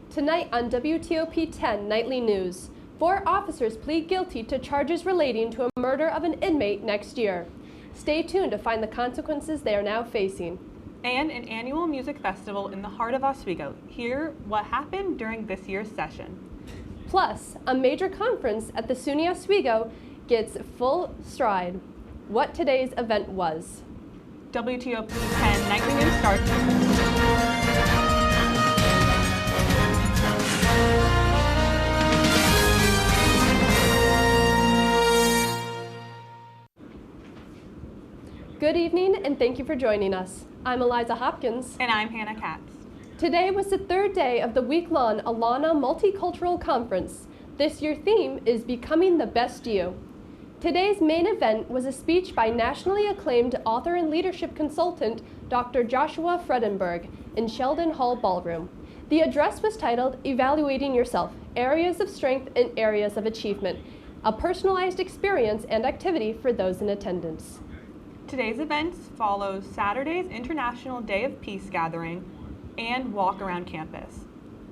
Tonight on WTOP 10 Nightly News, 4 officers plead guilty to charges relating to a murder of an inmate next year. Stay tuned to find the consequences they are now facing. And an annual music festival in the heart of Oswego. Hear what happened during this year's session. Plus, a major conference at the SUNY Oswego gets full stride. What today's event was. WTOP 10 Nightly News starts. Good evening and thank you for joining us. I'm Eliza Hopkins. And I'm Hannah Katz. Today was the third day of the week-long Alana Multicultural Conference. This year's theme is Becoming the Best You. Today's main event was a speech by nationally acclaimed author and leadership consultant Dr. Joshua Fredenberg in Sheldon Hall Ballroom. The address was titled Evaluating Yourself, Areas of Strength and Areas of Achievement, a personalized experience and activity for those in attendance. Today's events follow Saturday's International Day of Peace gathering and walk around campus.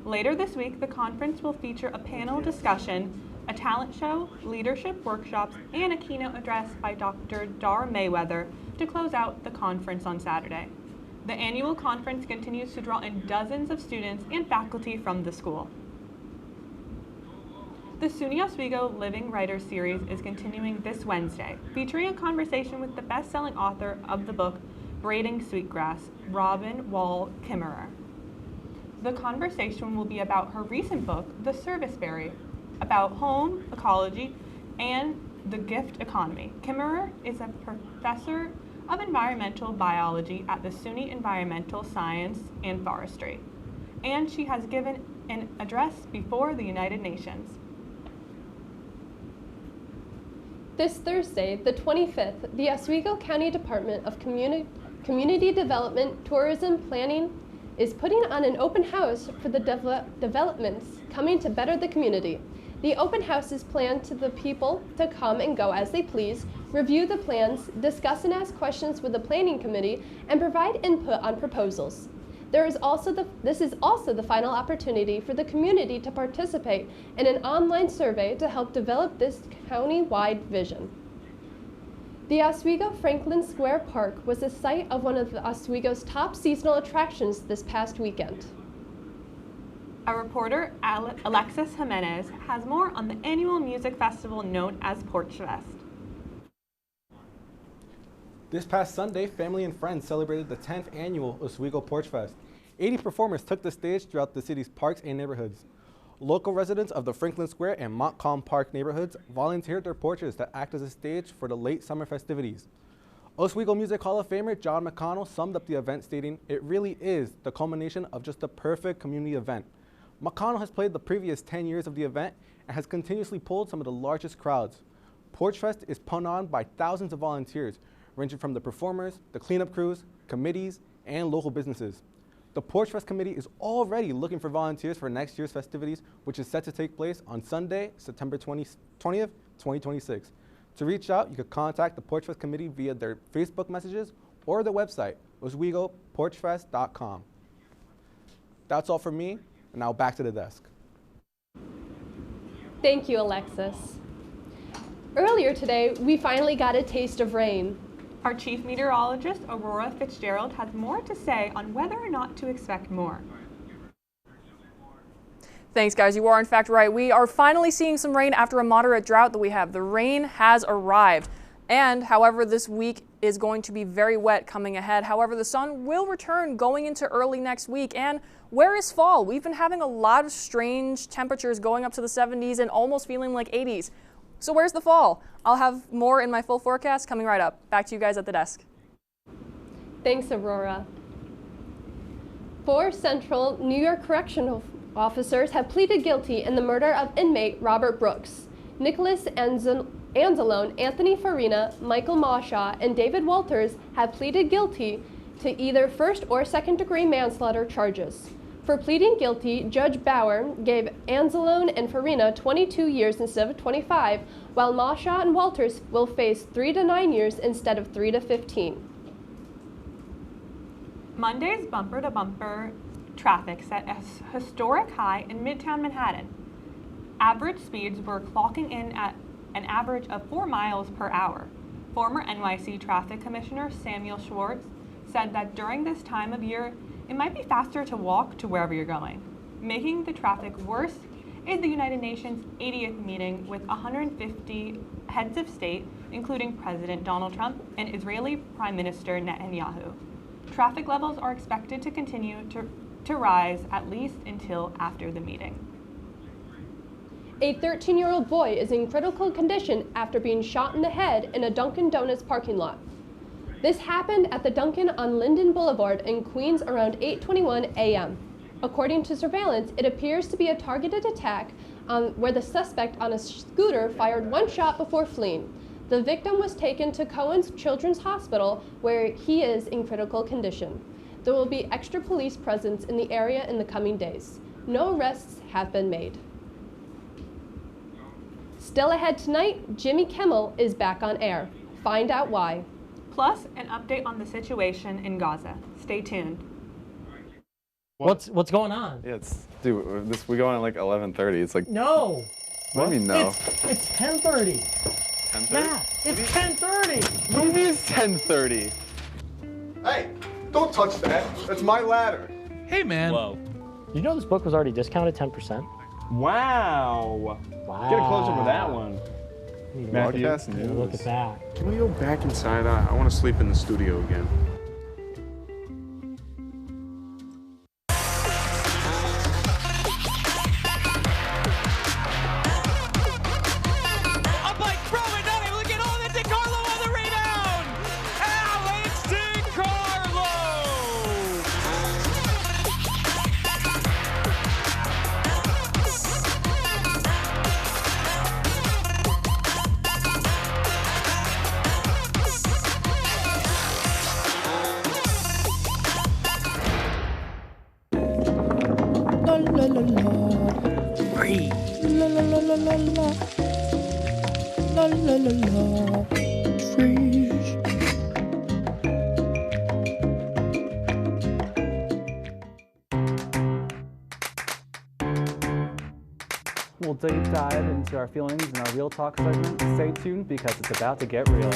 Later this week, the conference will feature a panel discussion, a talent show, leadership workshops, and a keynote address by Dr. Dar Mayweather to close out the conference on Saturday. The annual conference continues to draw in dozens of students and faculty from the school. The SUNY Oswego Living Writers Series is continuing this Wednesday, featuring a conversation with the best-selling author of the book, Braiding Sweetgrass, Robin Wall Kimmerer. The conversation will be about her recent book, The Serviceberry, about home, ecology, and the gift economy. Kimmerer is a professor of environmental biology at the SUNY Environmental Science and Forestry, and she has given an address before the United Nations. This Thursday, the 25th, the Oswego County Department of Community Development, Tourism Planning is putting on an open house for the developments coming to better the community. The open house is planned to the people to come and go as they please, review the plans, discuss and ask questions with the planning committee, and provide input on proposals. This is also the final opportunity for the community to participate in an online survey to help develop this county-wide vision. The Oswego Franklin Square Park was the site of one of the Oswego's top seasonal attractions this past weekend. Our reporter, Alexis Jimenez, has more on the annual music festival known as Porch Fest. This past Sunday, family and friends celebrated the 10th annual Oswego Porch Fest. 80 performers took the stage throughout the city's parks and neighborhoods. Local residents of the Franklin Square and Montcalm Park neighborhoods volunteered their porches to act as a stage for the late summer festivities. Oswego Music Hall of Famer John McConnell summed up the event stating, "It really is the culmination of just a perfect community event." McConnell has played the previous 10 years of the event and has continuously pulled some of the largest crowds. Porch Fest is put on by thousands of volunteers, ranging from the performers, the cleanup crews, committees, and local businesses. The Porch Fest Committee is already looking for volunteers for next year's festivities, which is set to take place on Sunday, September 20th, 2026. To reach out, you can contact the Porch Fest Committee via their Facebook messages or their website, oswegoporchfest.com. That's all from me, and now back to the desk. Thank you, Alexis. Earlier today, we finally got a taste of rain. Our chief meteorologist, Aurora Fitzgerald, has more to say on whether or not to expect more. Thanks, guys. You are in fact right. We are finally seeing some rain after a moderate drought that we have. The rain has arrived. And, however, this week is going to be very wet coming ahead. However, the sun will return going into early next week. And where is fall? We've been having a lot of strange temperatures going up to the 70s and almost feeling like 80s. So where's the fall? I'll have more in my full forecast coming right up. Back to you guys at the desk. Thanks, Aurora. 4 Central New York correctional officers have pleaded guilty in the murder of inmate Robert Brooks. Nicholas Anzalone, Anthony Farina, Michael Mawshaw, and David Walters have pleaded guilty to either first or second-degree manslaughter charges. For pleading guilty, Judge Bauer gave Anzalone and Farina 22 years instead of 25, while Mawshaw and Walters will face 3 to 9 years instead of 3 to 15. Monday's Bumper to Bumper traffic set a historic high in Midtown Manhattan. Average speeds were clocking in at an average of 4 miles per hour. Former NYC Traffic Commissioner Samuel Schwartz said that during this time of year, it might be faster to walk to wherever you're going. Making the traffic worse is the United Nations 80th meeting with 150 heads of state, including President Donald Trump and Israeli Prime Minister Netanyahu. Traffic levels are expected to continue to rise at least until after the meeting. A 13-year-old boy is in critical condition after being shot in the head in a Dunkin' Donuts parking lot. This happened at the Dunkin' on Linden Boulevard in Queens around 8:21 a.m. According to surveillance, it appears to be a targeted attack where the suspect on a scooter fired one shot before fleeing. The victim was taken to Cohen's Children's Hospital, where he is in critical condition. There will be extra police presence in the area in the coming days. No arrests have been made. Still ahead tonight, Jimmy Kimmel is back on air. Find out why. Plus, an update on the situation in Gaza. Stay tuned. What's going on? Yeah, we go on at like 11:30. It's like No. What do you mean no? It's 10:30. 10:30? Yeah, it's 10:30. What do you mean it's 10:30? Hey, don't touch that. That's my ladder. Hey, man. Whoa. You know this book was already discounted 10%? Wow. Wow. Get a close up of that one. Matthew, Broadcast news. Look at that. Can we go back inside? I want to sleep in the studio again. Up by throwing, not able to get on it. DiCarlo on the rebound. Alex DiCarlo. We'll deep dive into our feelings in our Real Talk segment. Stay tuned because it's about to get real.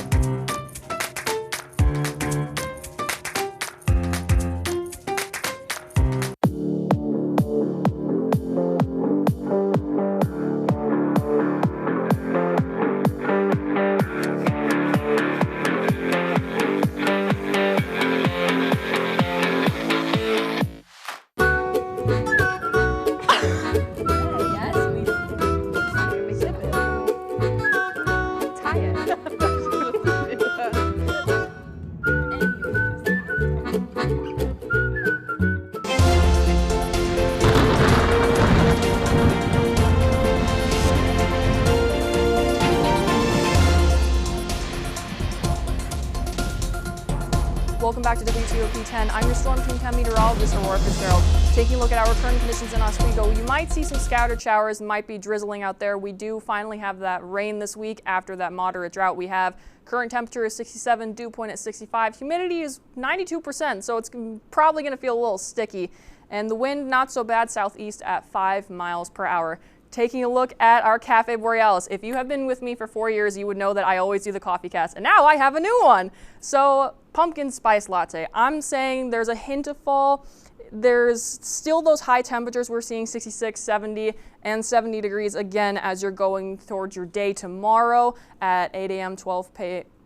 Welcome back to WTOP 10. I'm your Storm Team 10 meteorologist, Aurora Fitzgerald. Taking a look at our current conditions in Oswego, you might see some scattered showers, might be drizzling out there. We do finally have that rain this week after that moderate drought we have. Current temperature is 67, dew point at 65. Humidity is 92%, so it's probably going to feel a little sticky. And the wind, not so bad, southeast at 5 miles per hour. Taking a look at our Cafe Borealis. If you have been with me for 4 years, you would know that I always do the coffee cast, and now I have a new one. So, pumpkin spice latte. I'm saying there's a hint of fall. There's still those high temperatures. We're seeing 66, 70, and 70 degrees again as you're going towards your day tomorrow at 8 a.m., 12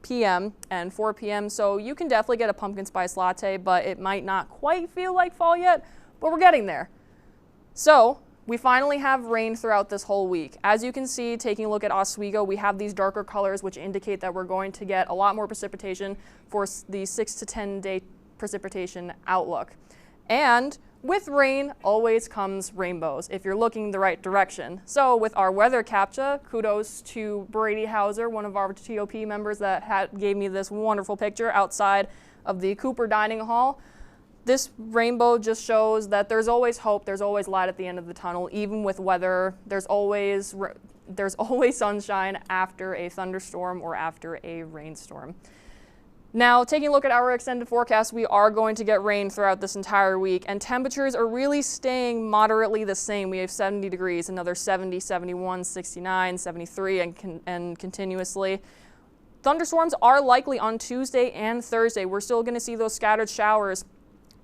p.m., and 4 p.m. So you can definitely get a pumpkin spice latte, but it might not quite feel like fall yet, but we're getting there. So, we finally have rain throughout this whole week. As you can see, taking a look at Oswego, we have these darker colors which indicate that we're going to get a lot more precipitation for the 6 to 10 day precipitation outlook. And with rain always comes rainbows if you're looking the right direction. So with our weather captcha, kudos to Brady Hauser, one of our TOP members that gave me this wonderful picture outside of the Cooper Dining Hall. This rainbow just shows that there's always hope, there's always light at the end of the tunnel, even with weather. There's always sunshine after a thunderstorm or after a rainstorm. Now, taking a look at our extended forecast, we are going to get rain throughout this entire week, and temperatures are really staying moderately the same. We have 70 degrees, another 70, 71, 69, 73, and continuously. Thunderstorms are likely on Tuesday and Thursday. We're still going to see those scattered showers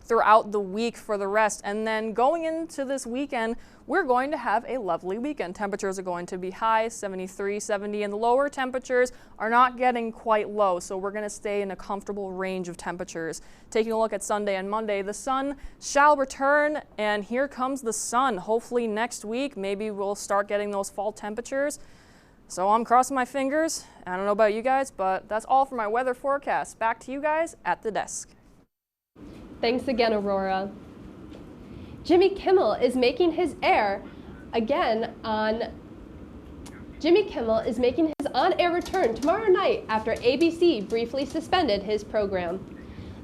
throughout the week for the rest. And then going into this weekend, we're going to have a lovely weekend. Temperatures are going to be high, 73, 70, and the lower temperatures are not getting quite low, so we're going to stay in a comfortable range of temperatures. Taking a look at Sunday and Monday, the sun shall return, and here comes the sun. Hopefully next week, maybe we'll start getting those fall temperatures. So I'm crossing my fingers. I don't know about you guys, but that's all for my weather forecast. Back to you guys at the desk. Thanks again, Aurora. Jimmy Kimmel is making his on-air return tomorrow night after ABC briefly suspended his program.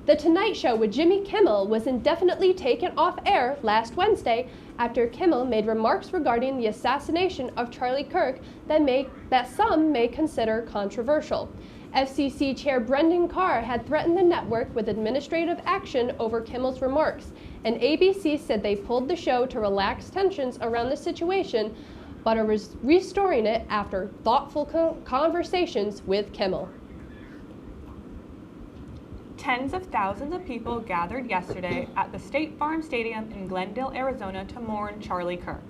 The Tonight Show with Jimmy Kimmel was indefinitely taken off air last Wednesday after Kimmel made remarks regarding the assassination of Charlie Kirk that some may consider controversial. FCC Chair Brendan Carr had threatened the network with administrative action over Kimmel's remarks, and ABC said they pulled the show to relax tensions around the situation, but are restoring it after thoughtful conversations with Kimmel. Tens of thousands of people gathered yesterday at the State Farm Stadium in Glendale, Arizona to mourn Charlie Kirk.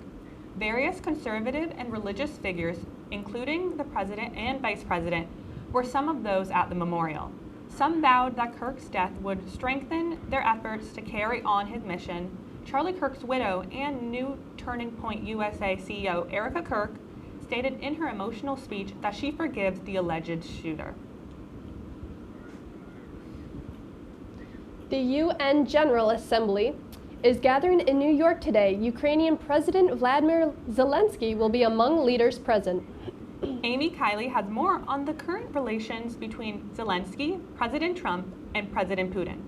Various conservative and religious figures, including the president and vice president, were some of those at the memorial. Some vowed that Kirk's death would strengthen their efforts to carry on his mission. Charlie Kirk's widow and new Turning Point USA CEO Erica Kirk stated in her emotional speech that she forgives the alleged shooter. The UN General Assembly is gathering in New York today. Ukrainian President Vladimir Zelensky will be among leaders present. Amy Kiley has more on the current relations between Zelensky, President Trump, and President Putin.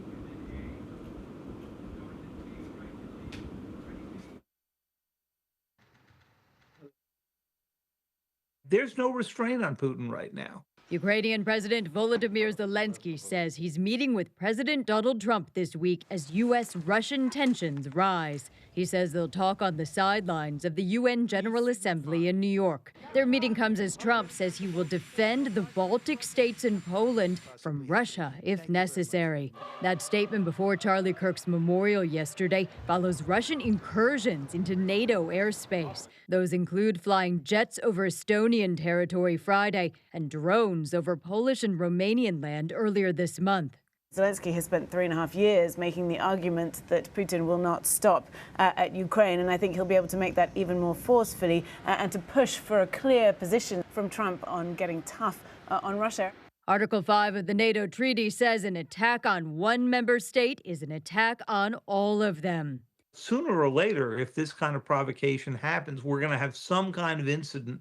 There's no restraint on Putin right now. Ukrainian President Volodymyr Zelensky says he's meeting with President Donald Trump this week as U.S.-Russian tensions rise. He says they'll talk on the sidelines of the UN General Assembly in New York. Their meeting comes as Trump says he will defend the Baltic states and Poland from Russia if necessary. That statement before Charlie Kirk's memorial yesterday follows Russian incursions into NATO airspace. Those include flying jets over Estonian territory Friday and drones over Polish and Romanian land earlier this month. Zelensky has spent 3.5 years making the argument that Putin will not stop at Ukraine, and I think he'll be able to make that even more forcefully and to push for a clear position from Trump on getting tough on Russia. Article 5 of the NATO treaty says an attack on one member state is an attack on all of them. Sooner or later, if this kind of provocation happens, we're going to have some kind of incident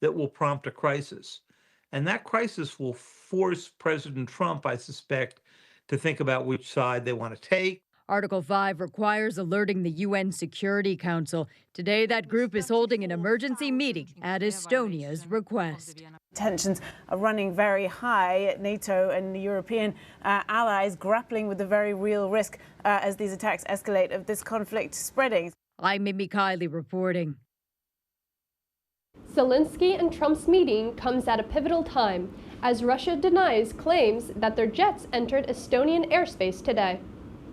that will prompt a crisis. And that crisis will force President Trump, I suspect, to think about which side they want to take. Article 5 requires alerting the UN Security Council. Today, that group is holding an emergency meeting at Estonia's request. Tensions are running very high. NATO and the European allies grappling with the very real risk as these attacks escalate of this conflict spreading. I'm Amy Kiley reporting. Zelensky and Trump's meeting comes at a pivotal time as Russia denies claims that their jets entered Estonian airspace today.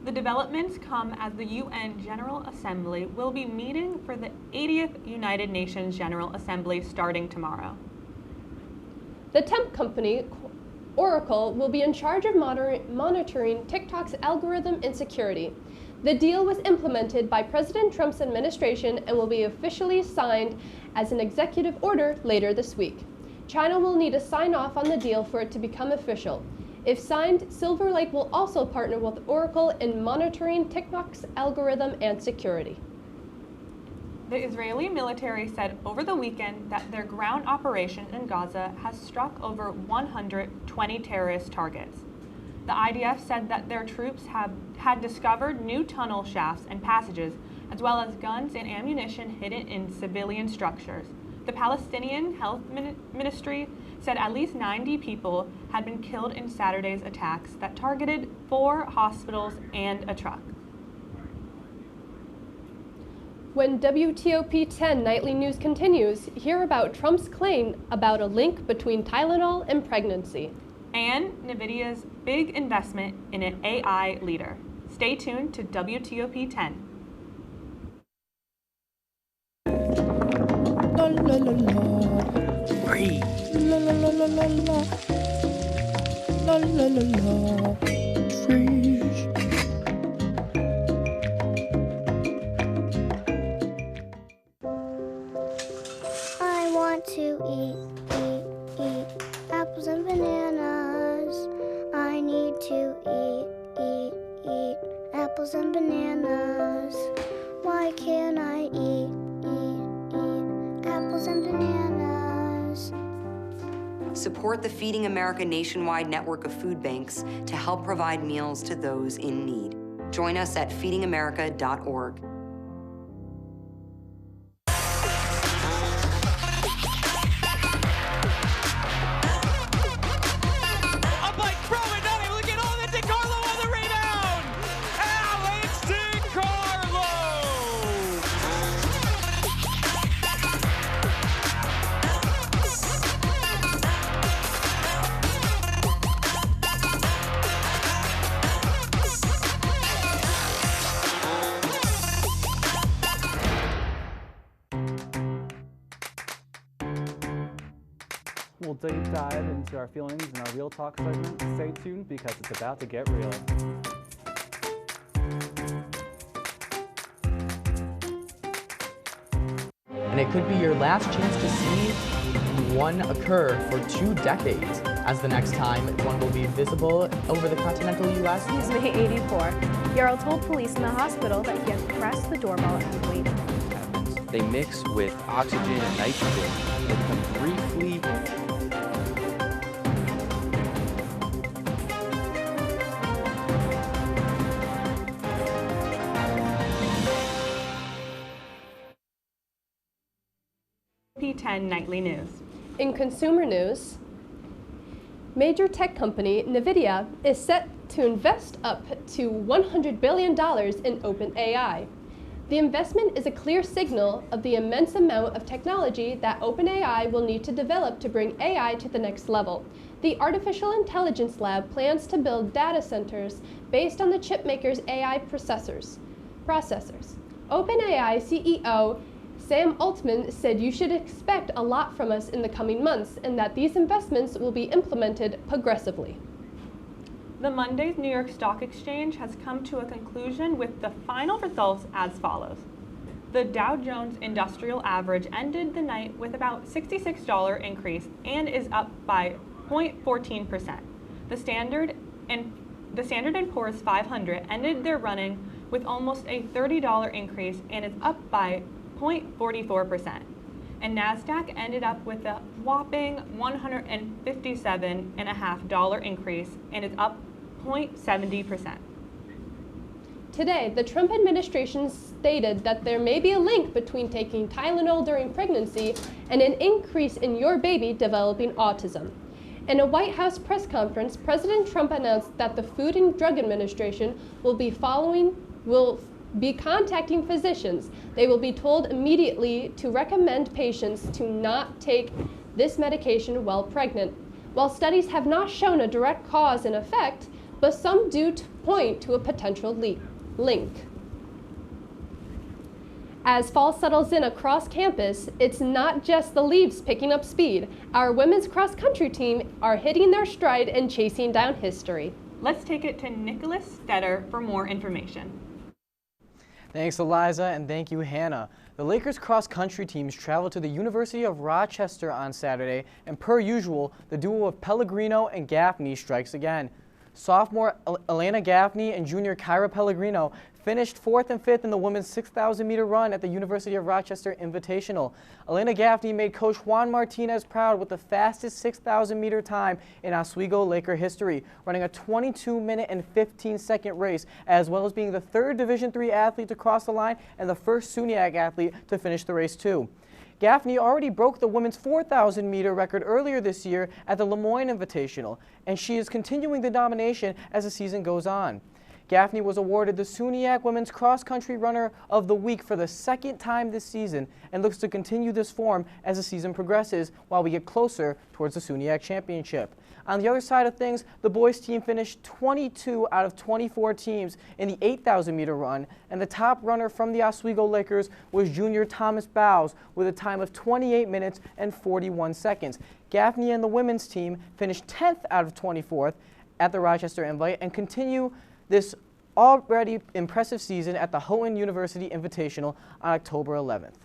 The developments come as the UN General Assembly will be meeting for the 80th United Nations General Assembly starting tomorrow. The tech company Oracle will be in charge of monitoring TikTok's algorithm and security. The deal was implemented by President Trump's administration and will be officially signed as an executive order later this week. China will need a sign-off on the deal for it to become official. If signed, Silver Lake will also partner with Oracle in monitoring TikTok's algorithm and security. The Israeli military said over the weekend that their ground operation in Gaza has struck over 120 terrorist targets. The IDF said that their troops had discovered new tunnel shafts and passages, as well as guns and ammunition hidden in civilian structures. The Palestinian Health Ministry said at least 90 people had been killed in Saturday's attacks that targeted 4 hospitals and a truck. When WTOP 10 Nightly News continues, hear about Trump's claim about a link between Tylenol and pregnancy. And NVIDIA's big investment in an AI leader. Stay tuned to WTOP 10. La la la la. Free. La la la la la la. La la la la. Freeze. I want to eat apples and bananas. I need to eat apples and bananas. Why can't I eat apples and bananas? Support the Feeding America nationwide network of food banks to help provide meals to those in need. Join us at feedingamerica.org. We'll deep dive into our feelings in our Real Talk segment. Stay tuned because it's about to get real. And it could be your last chance to see one occur for 2 decades, as the next time one will be visible over the continental U.S. He's May 84. Yarrow told police in the hospital that he had pressed the doorbell and waited. They mix with oxygen and nitrogen. They become briefly P10 Nightly News. In consumer news, major tech company NVIDIA is set to invest up to $100 billion in OpenAI. The investment is a clear signal of the immense amount of technology that OpenAI will need to develop to bring AI to the next level. The Artificial Intelligence Lab plans to build data centers based on the chipmaker's AI processors. OpenAI CEO Sam Altman said you should expect a lot from us in the coming months and that these investments will be implemented progressively. The Monday's New York Stock Exchange has come to a conclusion with the final results as follows. The Dow Jones Industrial Average ended the night with about $66 increase and is up by 0.14%. The Standard & Poor's 500 ended their running with almost a $30 increase and is up by 0.44%. And NASDAQ ended up with a whopping $157.50 increase and is up 0.70%. Today, the Trump administration stated that there may be a link between taking Tylenol during pregnancy and an increase in your baby developing autism. In a White House press conference, President Trump announced that the Food and Drug Administration will be contacting physicians. They will be told immediately to recommend patients to not take this medication while pregnant. While studies have not shown a direct cause and effect, but some do point to a potential link. As fall settles in across campus, it's not just the leaves picking up speed. Our women's cross-country team are hitting their stride and chasing down history. Let's take it to Nicholas Stetter for more information. Thanks, Eliza, and thank you, Hannah. The Lakers cross-country teams traveled to the University of Rochester on Saturday, and per usual, the duo of Pellegrino and Gaffney strikes again. Sophomore Elena Gaffney and junior Kyra Pellegrino finished 4th and 5th in the women's 6,000-meter run at the University of Rochester Invitational. Elena Gaffney made Coach Juan Martinez proud with the fastest 6,000-meter time in Oswego Laker history, running a 22-minute and 15-second race, as well as being the 3rd Division III athlete to cross the line and the 1st SUNYAC athlete to finish the race too. Gaffney already broke the women's 4,000-meter record earlier this year at the Lemoyne Invitational, and she is continuing the domination as the season goes on. Gaffney was awarded the SUNYAC Women's Cross Country Runner of the Week for the 2nd time this season and looks to continue this form as the season progresses while we get closer towards the SUNYAC Championship. On the other side of things, the boys team finished 22 out of 24 teams in the 8,000-meter run, and the top runner from the Oswego Lakers was junior Thomas Bowes with a time of 28 minutes and 41 seconds. Gaffney and the women's team finished 10th out of 24th at the Rochester Invite and continue this already impressive season at the Houghton University Invitational on October 11th.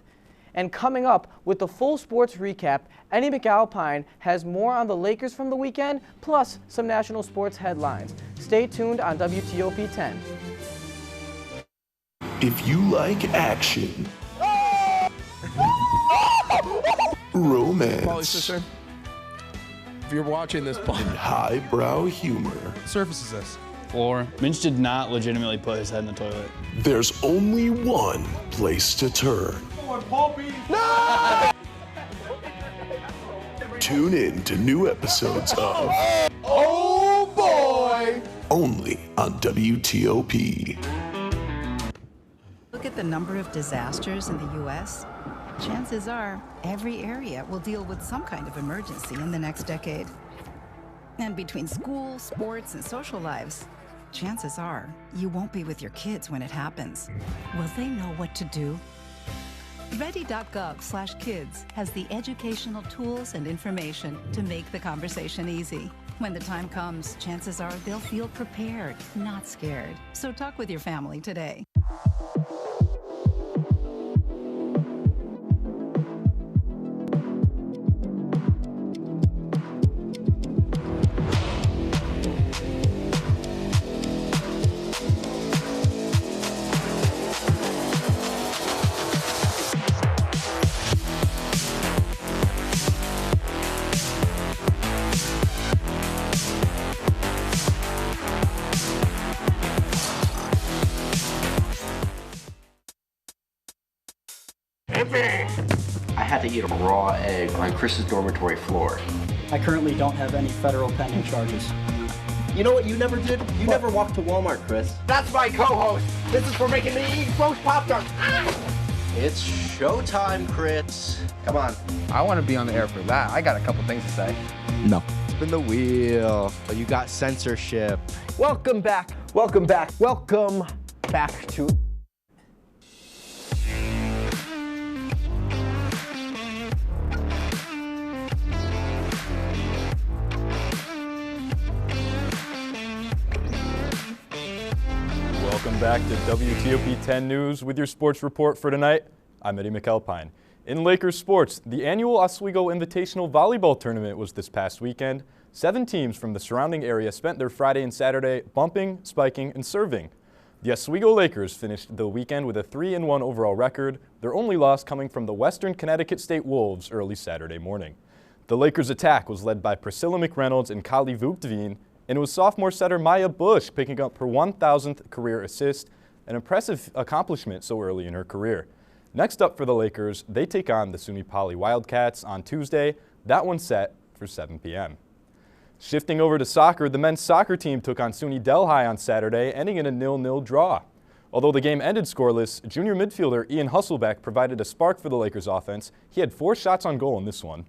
And coming up with the full sports recap, Eddie McAlpine has more on the Lakers from the weekend, plus some national sports headlines. Stay tuned on WTOP 10. If you like action, romance, if you're watching this, and highbrow humor, surface is this. Floor. Minch did not legitimately put his head in the toilet. there's only one place to turn. No! Tune in to new episodes of Oh boy! only on WTOP. Look at the number of disasters in the U.S. Chances are every area will deal with some kind of emergency in the next decade. And between school, sports, and social lives, chances are you won't be with your kids when it happens. Will they know what to do? Ready.gov/kids has the educational tools and information to make the conversation easy. When the time comes, chances are they'll feel prepared, not scared. So talk with your family today. I had to eat a raw egg on Chris's dormitory floor. I currently don't have any federal pending charges. You know what you never did? You never walked to Walmart, Chris. That's my co-host. This is for making me eat roast Pop-Tarts. It's showtime, Chris. Come on. I want to be on the air for that. I got a couple things to say. No. Spin the wheel. Oh, you got censorship. Welcome back. Welcome back. Welcome back to... Welcome back to WTOP 10 News with your sports report for tonight. I'm Eddie McAlpine. In Lakers sports, the annual Oswego Invitational Volleyball Tournament was this past weekend. 7 teams from the surrounding area spent their Friday and Saturday bumping, spiking, and serving. The Oswego Lakers finished the weekend with a 3-1 overall record, their only loss coming from the Western Connecticut State Wolves early Saturday morning. The Lakers' attack was led by Priscilla McReynolds and Kali Vukdveen, and it was sophomore setter Maya Bush picking up her 1,000th career assist, an impressive accomplishment so early in her career. Next up for the Lakers, they take on the SUNY Poly Wildcats on Tuesday. That one's set for 7 p.m. Shifting over to soccer, the men's soccer team took on SUNY Delhi on Saturday, ending in a 0-0 draw. Although the game ended scoreless, junior midfielder Ian Husselbeck provided a spark for the Lakers offense. He had 4 shots on goal in this one.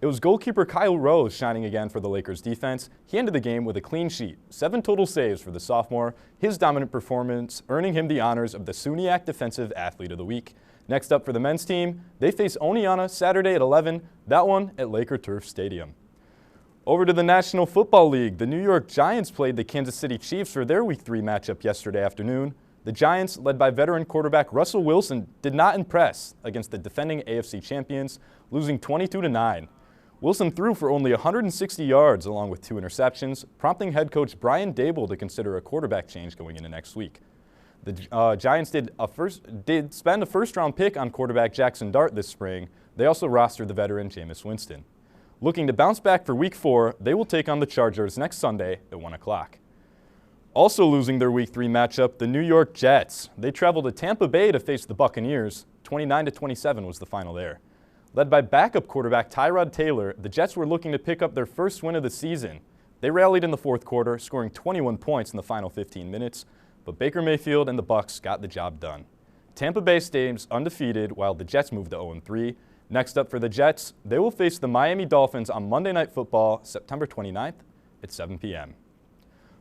It was goalkeeper Kyle Rose shining again for the Lakers defense. He ended the game with a clean sheet, 7 total saves for the sophomore, his dominant performance earning him the honors of the SUNYAC Defensive Athlete of the Week. Next up for the men's team, they face Oneonta Saturday at 11, that one at Laker Turf Stadium. Over to the National Football League, the New York Giants played the Kansas City Chiefs for their Week 3 matchup yesterday afternoon. The Giants, led by veteran quarterback Russell Wilson, did not impress against the defending AFC champions, losing 22-9. Wilson threw for only 160 yards along with 2 interceptions, prompting head coach Brian Dable to consider a quarterback change going into next week. The Giants did spend a first-round pick on quarterback Jackson Dart this spring. They also rostered the veteran Jameis Winston. Looking to bounce back for Week 4, they will take on the Chargers next Sunday at 1 o'clock. Also losing their Week 3 matchup, the New York Jets. They traveled to Tampa Bay to face the Buccaneers. 29-27 was the final there. Led by backup quarterback Tyrod Taylor, the Jets were looking to pick up their first win of the season. They rallied in the fourth quarter, scoring 21 points in the final 15 minutes, but Baker Mayfield and the Bucs got the job done. Tampa Bay stays undefeated while the Jets move to 0-3. Next up for the Jets, they will face the Miami Dolphins on Monday Night Football, September 29th at 7 p.m.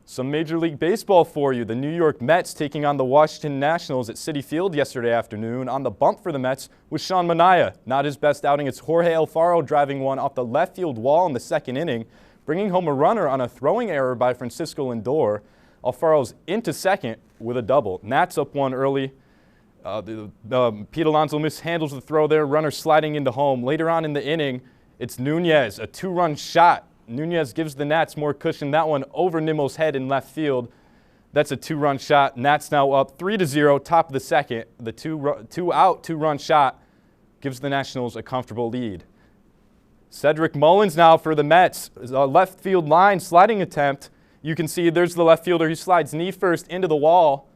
Some Major League Baseball for you. The New York Mets taking on the Washington Nationals at Citi Field yesterday afternoon. On the bump for the Mets was Sean Manaea. Not his best outing. It's Jorge Alfaro driving one off the left field wall in the second inning, bringing home a runner on a throwing error by Francisco Lindor. Alfaro's into second with a double. Nats up one early. Pete Alonso mishandles the throw there. Runner sliding into home. Later on in the inning, it's Nunez, a two-run shot. Nunez gives the Nats more cushion. That one over Nimmo's head in left field. That's a two-run shot. Nats now up 3-0, top of the second. The two-run shot gives the Nationals a comfortable lead. Cedric Mullins now for the Mets. A left field line sliding attempt. You can see there's the left fielder. He slides knee first into the wall.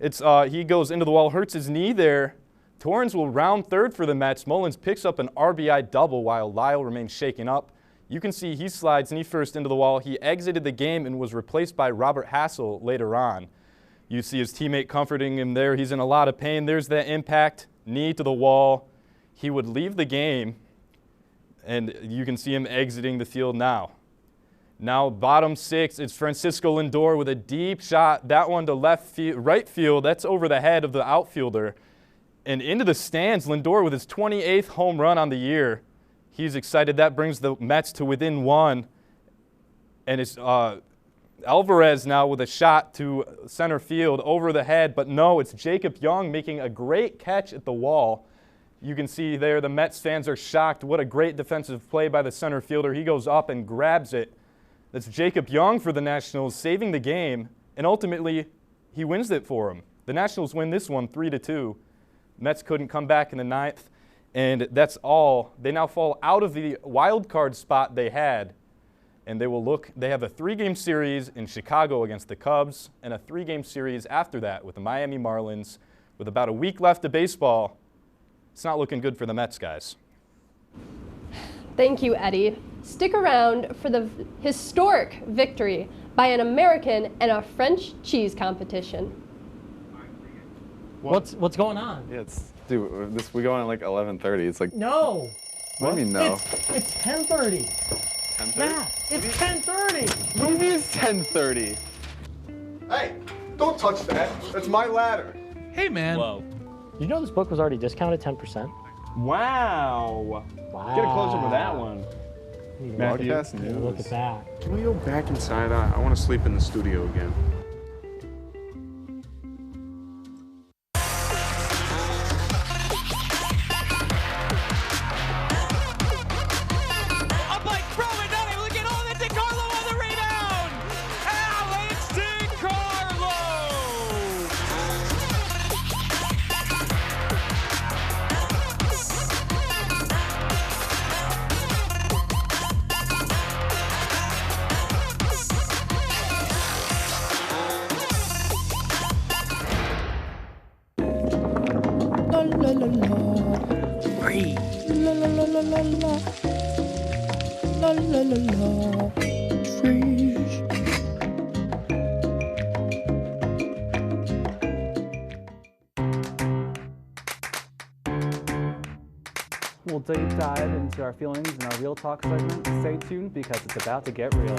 He goes into the wall, hurts his knee there. Torrens will round third for the Mets. Mullins picks up an RBI double while Lyle remains shaken up. You can see he slides knee first into the wall. He exited the game and was replaced by Robert Hassel later on. You see his teammate comforting him there. He's in a lot of pain. There's that impact, knee to the wall. He would leave the game, and you can see him exiting the field now. Now bottom six, it's Francisco Lindor with a deep shot. That one to right field. That's over the head of the outfielder. And into the stands, Lindor with his 28th home run on the year. He's excited. That brings the Mets to within one. And it's Alvarez now with a shot to center field over the head. But no, it's Jacob Young making a great catch at the wall. You can see there the Mets fans are shocked. What a great defensive play by the center fielder. He goes up and grabs it. That's Jacob Young for the Nationals, saving the game, and ultimately he wins it for them. The Nationals win this one 3-2. Mets couldn't come back in the ninth, and that's all. They now fall out of the wild card spot they had, and they have a 3-game series in Chicago against the Cubs and a 3-game series after that with the Miami Marlins. With about a week left of baseball, it's not looking good for the Mets, guys. Thank you, Eddie. Stick around for the historic victory by an American in a French cheese competition. What's going on? Yeah, we go on at like 11:30. It's like no. What do you mean no? It's 10:30. 10:30? Yeah, it's 10:30. What do you mean it's 10:30? Hey, don't touch that. That's my ladder. Hey, man. Whoa. You know this book was already discounted 10%? Wow. Get a closer with that one. Broadcast news. Look at that. Can we go back inside? I want to sleep in the studio again. We'll deep dive into our feelings in our Real Talk segment. Stay tuned because it's about to get real.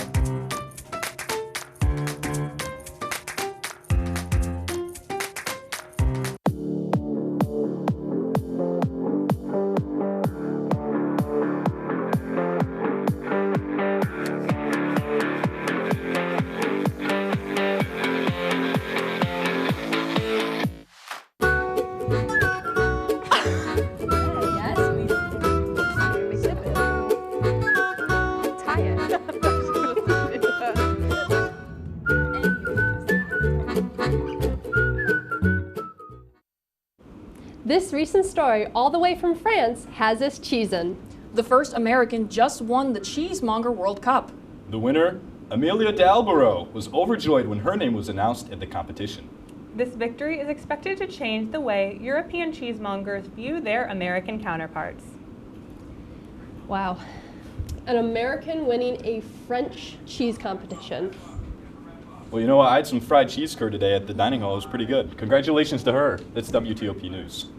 This recent story, all the way from France, has us cheesin'. The first American just won the Cheesemonger World Cup. The winner, Amelia D'Albero, was overjoyed when her name was announced at the competition. This victory is expected to change the way European cheesemongers view their American counterparts. Wow. An American winning a French cheese competition. Well, you know what? I had some fried cheese curd today at the dining hall. It was pretty good. Congratulations to her. That's WTOP News.